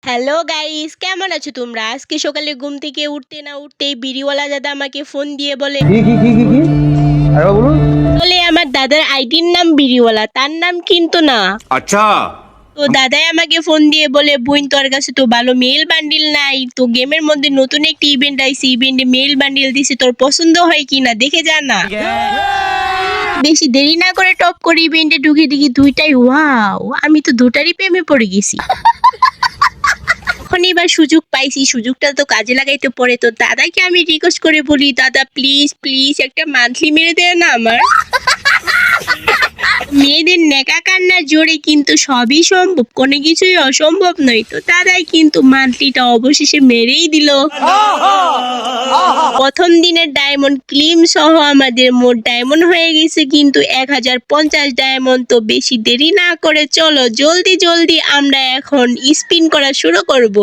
Hello guys, কেমন আছো তোমরা? আজকে সকালে ঘুম থেকে উঠতে না উঠতেই বিড়িওয়ালা দাদা আমাকে ফোন দিয়ে বলে কি আরে বলুন। বলে আমার দাদার আইডির নাম বিড়িওয়ালা, তার নাম কিন্তু না। अच्छा। তো দাদাই আমাকে ফোন দিয়ে বলে বোন, তোর কাছে তো ভালো মেল বান্ডিল নাই, তো গেমের মধ্যে নতুন একটি ইভেন্ট আইছে, ইভেন্টে মেল বান্ডিল দিছে, তোর পছন্দ হয় কিনা দেখে যা না। বেশি দেরি না করে টপ করে ইভেন্টে ঢুকে দেখি দুইটাই ওয়াও, আমি তো দুটারই প্রেমে পড়ে গেছি। এখন এবার সুযোগ পাইছি, সুযোগটা তো কাজে লাগাইতে পড়ে। তো দাদাকে আমি রিকোয়েস্ট করে বলি, দাদা প্লিজ প্লিজ একটা মান্থলি মেরে দেয় না আমার। মেয়েদের নেকা কান্নার জোরে কিন্তু সবই সম্ভব, কোনো কিছুই অসম্ভব নয়। তো দাদাই কিন্তু মান্থলিটা অবশেষে মেরেই দিল। প্রথম দিনের ডায়মন্ড ক্লিম সহ আমাদের মোট ডায়মন্ড হয়ে গেছে কিন্তু 1050 ডায়মন্ড। তো বেশি দেরি না করে চলো জলদি জলদি আমরা এখন স্পিন করা শুরু করব।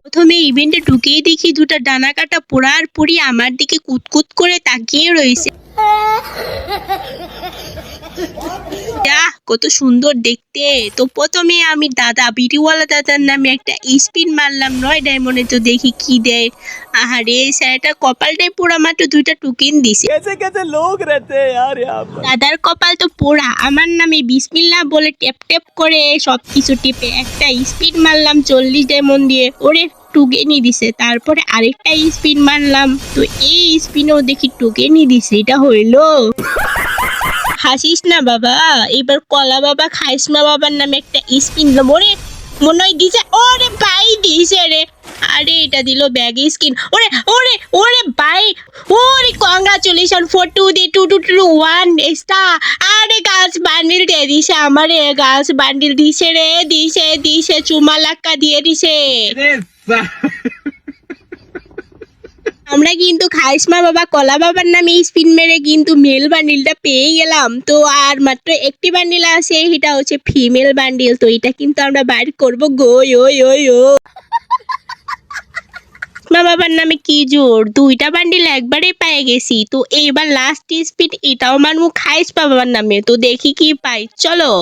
প্রথমে ইভেন্টে ঢুকেই দেখি দুটা ডানা কাটা পোড়ার পরই আমার দিকে কুতকুত করে তাকিয়ে রয়েছে। কত সুন্দর দেখতে। তো প্রথমে আমি দাদা বিড়িওয়ালা দাদার নামে একটা স্পিন মারলাম 9 ডায়মন্ডে। তো দেখি কি দেয়। আহারে স্যারটা কপালটাই পোড়া, মাত্র 2টা টোকেন দিছে। দাদার কপাল তো পোড়া, আমার নামে বিসমিল্লাহ বলে ট্যাপ ট্যাপ করে সবকিছু টিপে একটা স্পিন মারলাম 40 ডায়মন্ড দিয়ে, ওরে টোকেনই দিছে। তারপরে আরেকটা স্পিন মারলাম, তো এই স্পিনেও দেখি টোকেনই দিছে। এটা হইলো? হাসিস না বাবা, এবার কলা বাবা খাইসমা বাবার নামে একটা স্পিন দিলাম, ওরে মনে হয় দিছে, ওরে ভাই দিছে রে। আরে এটা দিল ব্যাগ স্কিন, ওরে ওরে ওরে ভাই, ওরে কংগ্রাচুলেশন ফর 2 স্টার। আরে গাছ বান্ডিল দিয়ে দিছে আমারে, গাছ বান্ডিল দিছে রে, দিছে দিছে চুমা লাক্কা দিয়ে দিছে। আমরা কিন্তু খাইসমা বাবা কলা বাবার নামে স্পিন মেরে কিন্তু মেল বান্ডিলটা পেয়ে গেলাম। তো আর মাত্র একটি বান্ডিল আছে, এটা হচ্ছে ফিমেল বান্ডিল। তো এটা কিন্তু আমরা বাইর করবো গো। মা বাবার নামে কি জোর, 2টা বান্ডিল একবারে পেয়ে গেছি। তো এইবার লাস্ট স্পিন এটাও মারবো খাইসমা বাবার নামে। তো দেখি কি পাই, চলো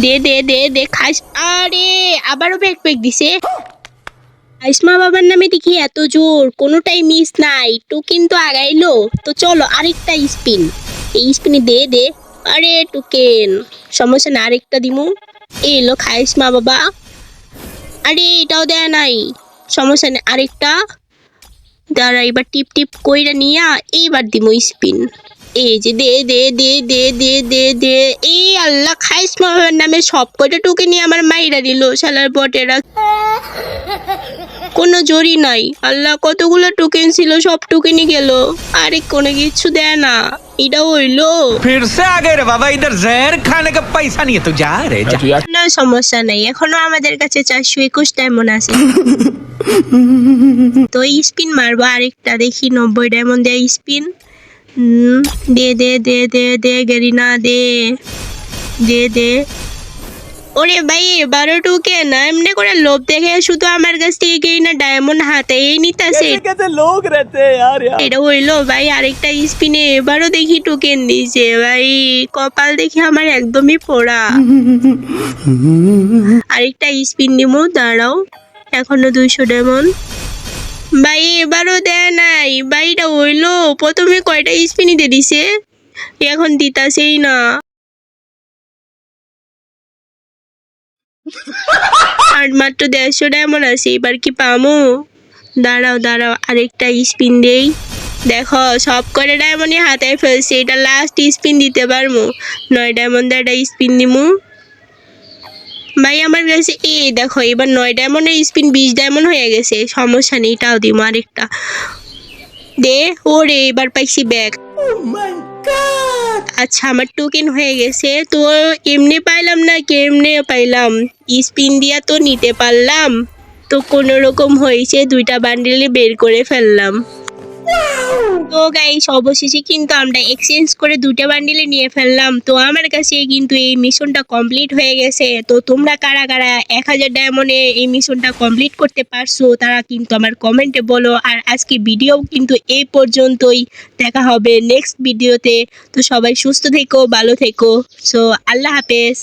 দে দে দে দে খাইস। আরে আবারও ব্যাক দিছে। আইসমা বাবার নামে দেখি এত জোর, কোনোটাই মিস নাই, টোকেন তো আগাইলো। তো চলো আরেকটা স্পিন, এই স্পিনে দে দে। আরে টোকেন সমস্যা না, আরেকটা দিমু। এলো খাইসমা বাবা। আরে এটাও দেয় নাই, সমস্যা নেই, আরেকটা দাঁড়া। এবার টিপ টিপ কইরা নিয়া এইবার দিমু স্পিন। এই যে দে দে দে দে দে দে দে। এই আল্লাহ, খাইসমা বাবার নামে সব কয়টা টোকেন নিয়ে আমার মাইরা দিল শালার বটেরা। কোনো জোরই নাই। আল্লাহ, কতগুলো টোকেন ছিল, সব টোকেনই গেল। আরে কোনো কিছু দেয় না, এটা হইলো? फिर से आ गए रे बाबा, इधर जहर खाने का पैसा नहीं है तो जा रे जा। না সমস্যা নাই, এখনো আমাদের কাছে 421 ডায়মন্ড আছে। তো স্পিন মারবো আরেকটা, দেখি 90 ডায়মন্ড দেয় স্পিন। দে দে দে দে দে গেরিনা দে দে দে। ওরে ভাই 12 টোকেন না, এমনি করে লোভ দেখে শুধু আমার কাছ থেকে গেরিনা ডায়মন্ড হাতে এই নিতেছে। এটা হইলো ভাই? আরেকটা স্পিনে এবারও দেখি টোকেন দিছে। ভাই কপাল দেখি আমার একদমই পোড়া। আরেকটা স্পিন দিমু, দাঁড়াও, এখনো 200 ডায়মন্ড। ভাই এবারও দেয় নাই। ভাই এটা হইলো? প্রথমে কয়টা স্পিনই দিয়ে দিছে, এখন দিতাছেই না। আর মাত্র 150 ডায়মন্ড আছে, এবার কি পামু? দাঁড়াও দাঁড়াও আরেকটা স্পিন দেই। দেখো সব করে ডায়মন্ডই হাতায় ফেলছে, এটা লাস্ট স্পিন দিতে পারবো। 9 ডায়মন্ড একটা স্পিন দিমু। ভাই আমার কাছে এই দেখো, এবার 9 ডায়মন্ডের স্পিন 20 ডায়মন্ড হয়ে গেছে, সমস্যা নেই, এটাও দিমু আরেকটা দে। ওরে এবার পাইছি ব্যাগ। আচ্ছা আমার টোকেন হয়ে গেছে। তো এমনি পাইলাম না কেমনে পাইলাম, স্পিন দিয়া তো নিতে পারলাম। তো কোনো রকম হয়েছে, 2টা বান্ডিলে বের করে ফেললাম। তো গাইস অবশেষে কিন্তু আমরা এক্সচেঞ্জ করে দুইটা বান্ডিলে নিয়ে ফেললাম। তো আমার কাছে কিন্তু এই মিশনটা কমপ্লিট হয়ে গেছে। তো তোমরা কারা কারা 1000 ডায়মন্ডে এই মিশনটা কমপ্লিট করতে পারছো তারা কিন্তু আমার কমেন্টে বলো। আর আজকে ভিডিও কিন্তু এই পর্যন্তই, দেখা হবে নেক্সট ভিডিওতে। তো সবাই সুস্থ থেকো, ভালো থেকো। সো আল্লাহ হাফেজ।